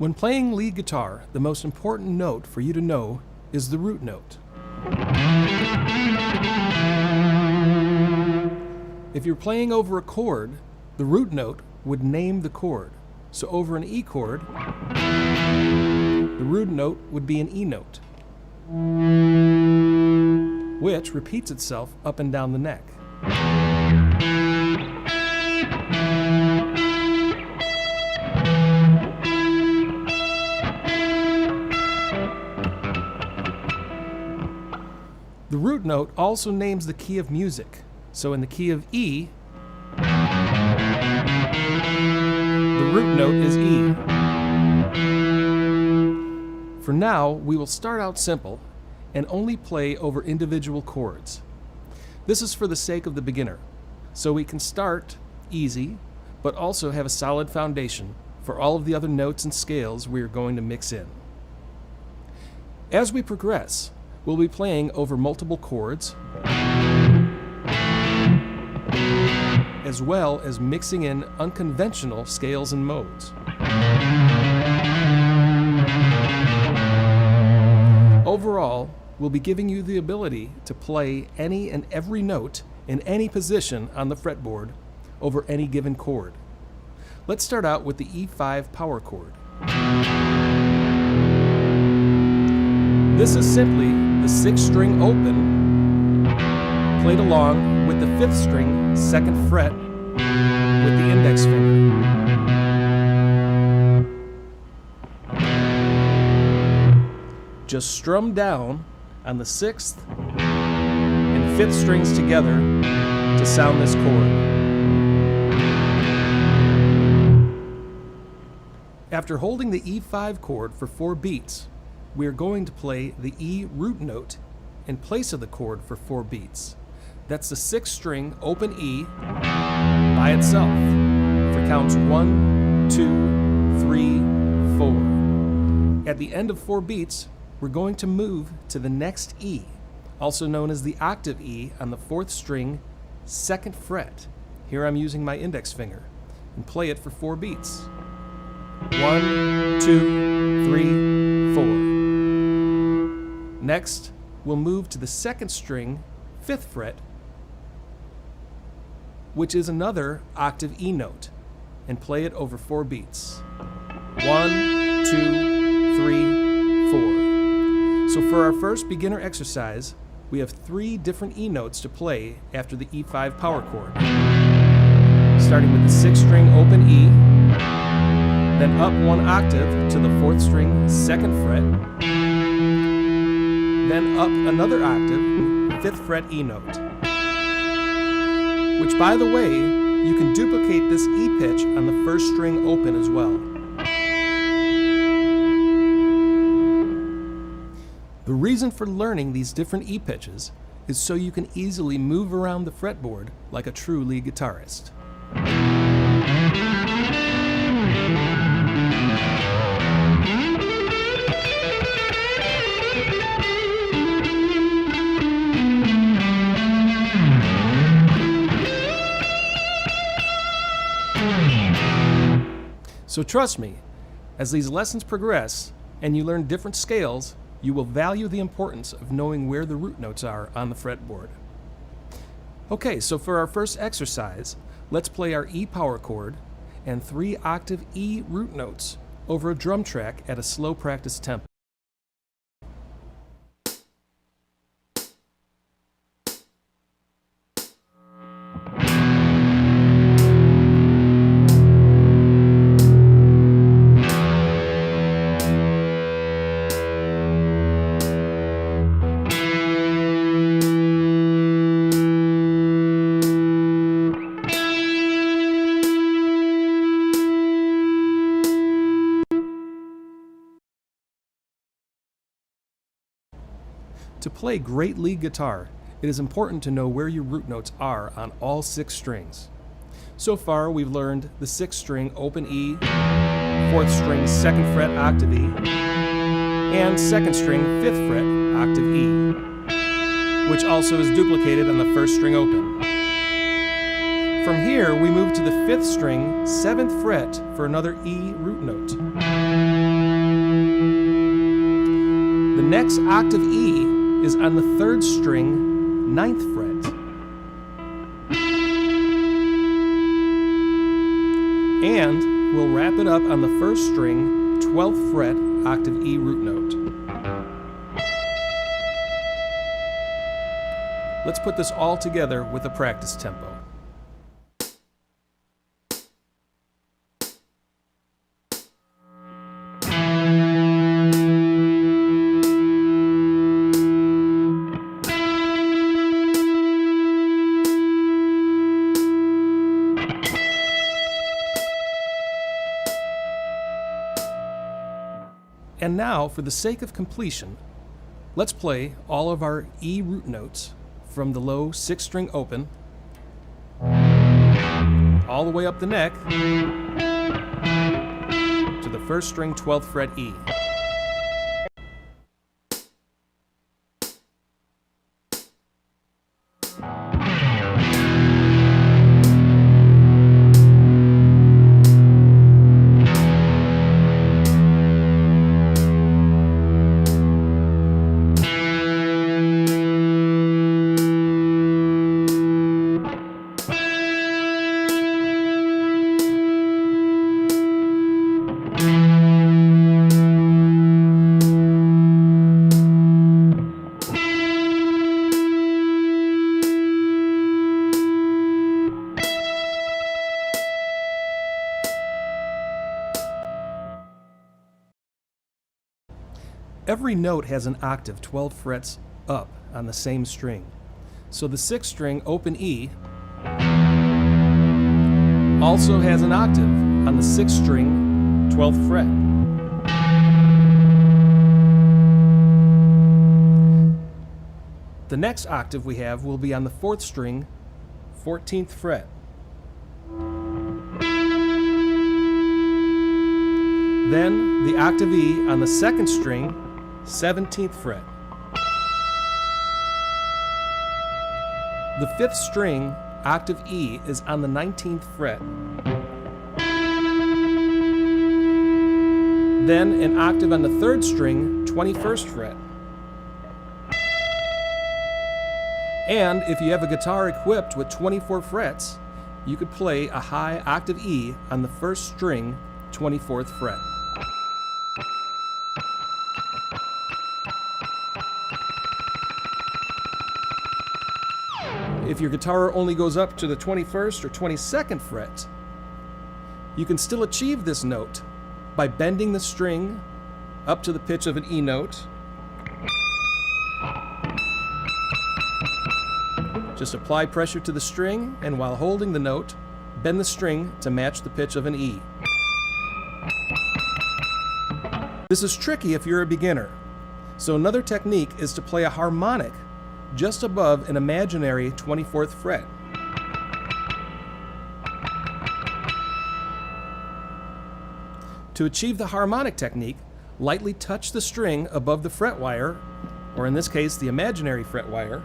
When playing lead guitar, the most important note for you to know is the root note. If you're playing over a chord, the root note would name the chord. So over an E chord, the root note would be an E note, which repeats itself up and down the neck. The root note also names the key of music. So in the key of E, the root note is E. For now, we will start out simple and only play over individual chords. This is for the sake of the beginner, so we can start easy, but also have a solid foundation for all of the other notes and scales we are going to mix in. As we progress, we'll be playing over multiple chords, as well as mixing in unconventional scales and modes. Overall, we'll be giving you the ability to play any and every note in any position on the fretboard over any given chord. Let's start out with the E5 power chord. This is simply the 6th string open, played along with the 5th string 2nd fret with the index finger. Just strum down on the 6th and 5th strings together to sound this chord. After holding the E5 chord for 4 beats, we are going to play the E root note in place of the chord for 4 beats. That's the 6th string open E by itself for counts 1, 2, 3, 4. At the end of 4 beats, we're going to move to the next E, also known as the octave E on the 4th string 2nd fret. Here I'm using my index finger, and play it for 4 beats. 1, 2, 3, 4. Next, we'll move to the 2nd string, 5th fret, which is another octave E note, and play it over 4 beats. 1, 2, 3, 4. So for our first beginner exercise, we have 3 different E notes to play after the E5 power chord. Starting with the 6th string open E, then up 1 octave to the 4th string 2nd fret, then up another octave, 5th fret E note. Which, by the way, you can duplicate this E pitch on the 1st string open as well. The reason for learning these different E pitches is so you can easily move around the fretboard like a true lead guitarist. So trust me, as these lessons progress and you learn different scales, you will value the importance of knowing where the root notes are on the fretboard. Okay, so for our first exercise, let's play our E power chord and 3 octave E root notes over a drum track at a slow practice tempo. To play great lead guitar, it is important to know where your root notes are on all 6 strings. So far, we've learned the 6th string open E, 4th string 2nd fret octave E, and 2nd string 5th fret octave E, which also is duplicated on the 1st string open. From here, we move to the 5th string 7th fret for another E root note. next octave E is on the 3rd string, 9th fret. And we'll wrap it up on the 1st string, 12th fret, octave E root note. Let's put this all together with a practice tempo. And now, for the sake of completion, let's play all of our E root notes from the low 6th string open, all the way up the neck, to the 1st string 12th fret E. Every note has an octave 12 frets up on the same string. So the 6th string, open E, also has an octave on the 6th string, 12th fret. The next octave we have will be on the 4th string, 14th fret. Then the octave E on the 2nd string, 17th fret. The 5th string, octave E, is on the 19th fret. Then an octave on the 3rd string, 21st fret. And if you have a guitar equipped with 24 frets, you could play a high octave E on the 1st string, 24th fret. If your guitar only goes up to the 21st or 22nd fret, you can still achieve this note by bending the string up to the pitch of an E note. Just apply pressure to the string, and while holding the note, bend the string to match the pitch of an E. This is tricky if you're a beginner, so another technique is to play a harmonic just above an imaginary 24th fret. To achieve the harmonic technique, lightly touch the string above the fret wire, or in this case the imaginary fret wire,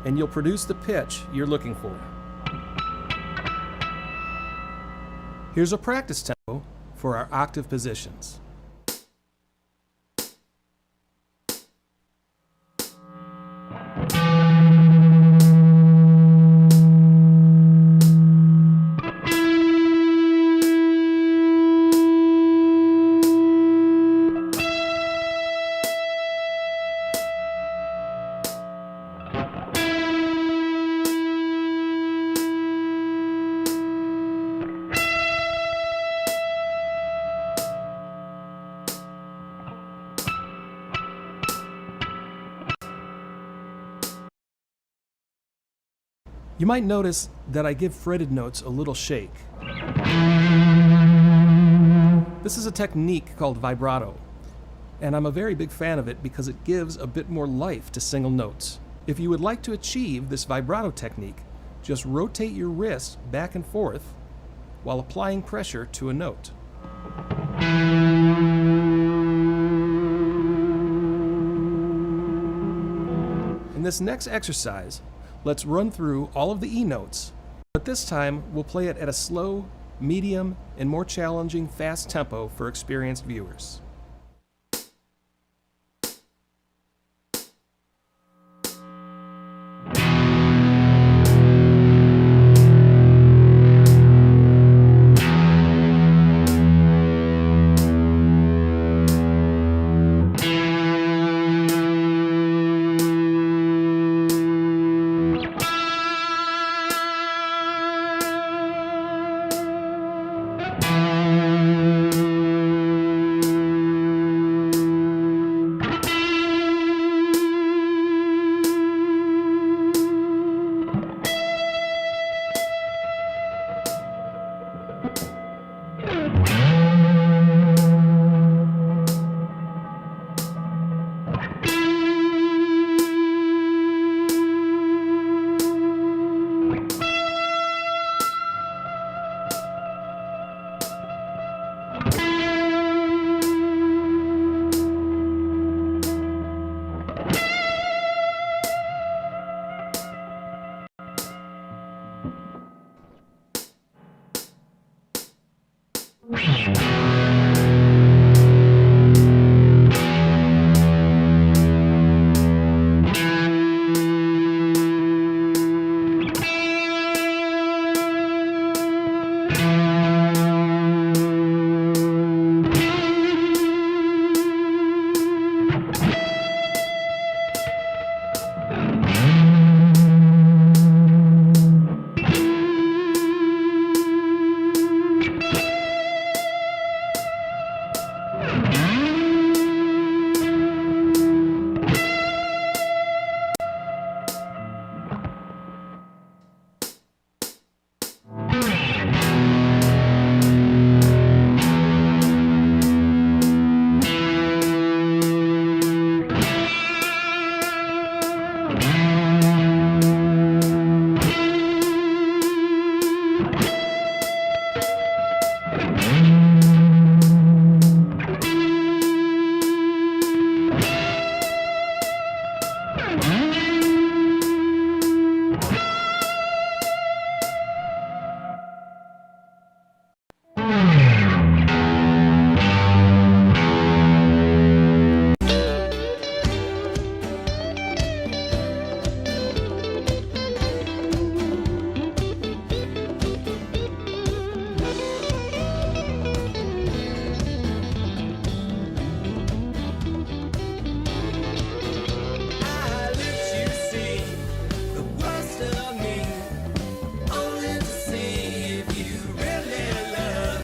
and you'll produce the pitch you're looking for. Here's a practice tempo for our octave positions. You might notice that I give fretted notes a little shake. This is a technique called vibrato, and I'm a very big fan of it because it gives a bit more life to single notes. If you would like to achieve this vibrato technique, just rotate your wrist back and forth while applying pressure to a note. In this next exercise, let's run through all of the E notes, but this time we'll play it at a slow, medium, and more challenging fast tempo for experienced viewers.